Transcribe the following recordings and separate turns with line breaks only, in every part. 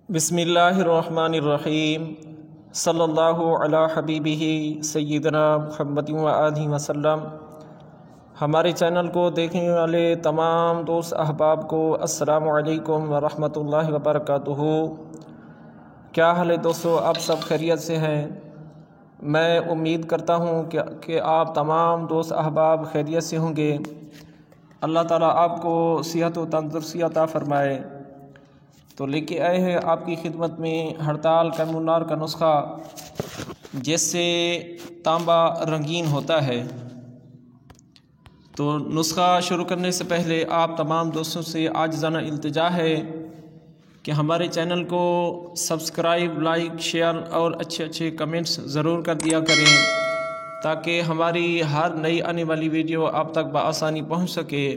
بسم اللہ الرحمن الرحیم صلی اللہ علی حبیبہ سیدنا محمد و آلہ وسلم۔ ہمارے چینل کو دیکھنے والے تمام دوست احباب کو السلام علیکم ورحمۃ اللہ وبرکاتہ۔ کیا حال ہے دوستو؟ آپ سب خیریت سے ہیں؟ میں امید کرتا ہوں کہ آپ تمام دوست احباب خیریت سے ہوں گے۔ اللہ تعالیٰ آپ کو صحت و تندرستی عطا فرمائے۔ تو لے کے آئے ہیں آپ کی خدمت میں ہڑتال کمونار کا نسخہ، جس سے تانبا رنگین ہوتا ہے۔ تو نسخہ شروع کرنے سے پہلے آپ تمام دوستوں سے عاجزانہ التجا ہے کہ ہمارے چینل کو سبسکرائب، لائک، شیئر اور اچھے کمنٹس ضرور کر دیا کریں، تاکہ ہماری ہر نئی آنے والی ویڈیو آپ تک بآسانی پہنچ سکے۔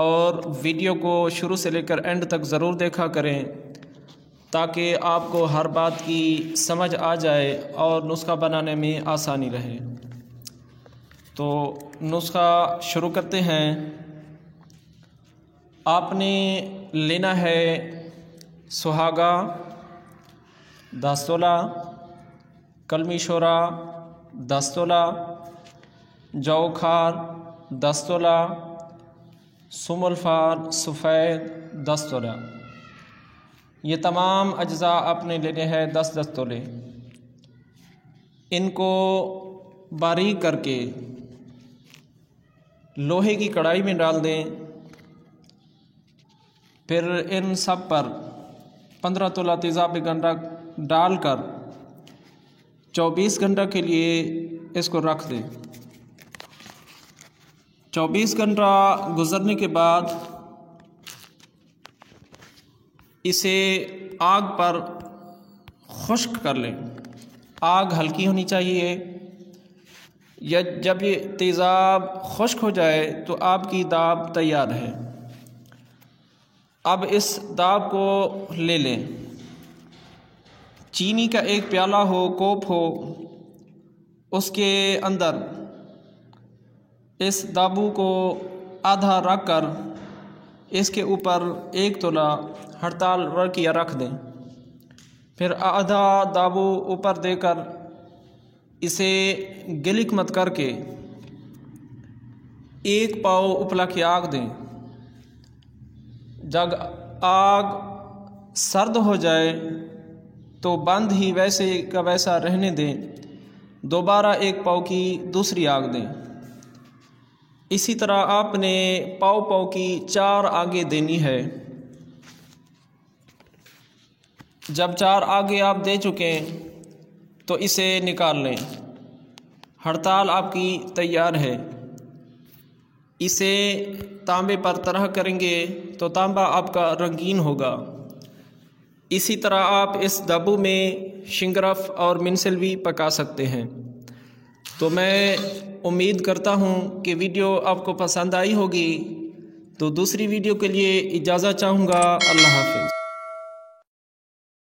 اور ویڈیو کو شروع سے لے کر اینڈ تک ضرور دیکھا کریں، تاکہ آپ کو ہر بات کی سمجھ آ جائے اور نسخہ بنانے میں آسانی رہے۔ تو نسخہ شروع کرتے ہیں۔ آپ نے لینا ہے سہاگا 10 تولہ، کلمی شورا 10 تولہ، جو کھار 10 تولہ، سم الفار سفید 10 تولہ۔ یہ تمام اجزاء آپ نے لینے ہیں 10 تولے۔ ان کو باریک کر کے لوہے کی کڑھائی میں ڈال دیں، پھر ان سب پر 15 تولہ تیزاب گنڈا ڈال کر 24 گھنٹہ کے لیے اس کو رکھ دیں۔ 24 گھنٹہ گزرنے کے بعد اسے آگ پر خشک کر لیں۔ آگ ہلکی ہونی چاہیے۔ جب یہ تیزاب خشک ہو جائے تو آپ کی داب تیار ہے۔ اب اس داب کو لے لیں۔ چینی کا ایک پیالہ ہو، کوپ ہو، اس کے اندر اس دابو کو آدھا رکھ کر اس کے اوپر 1 تولہ ہڑتال ورقیہ رکھ دیں۔ پھر آدھا دابو اوپر دے کر اسے گلک مت کر کے 1 پاؤ اپلا کی آگ دیں۔ جب آگ سرد ہو جائے تو بند ہی ویسے کا ویسا رہنے دیں۔ دوبارہ 1 پاؤ کی دوسری آگ دیں۔ اسی طرح آپ نے پاؤ کی 4 آگیں دینی ہے۔ جب 4 آگیں آپ دے چکیں تو اسے نکال لیں۔ ہڑتال آپ کی تیار ہے۔ اسے تانبے پر طرح کریں گے تو تانبا آپ کا رنگین ہوگا۔ اسی طرح آپ اس دابو میں شنگرف اور منسل بھی پکا سکتے ہیں۔ تو میں امید کرتا ہوں کہ ویڈیو آپ کو پسند آئی ہوگی۔ تو دوسری ویڈیو کے لیے اجازت چاہوں گا۔ اللہ حافظ۔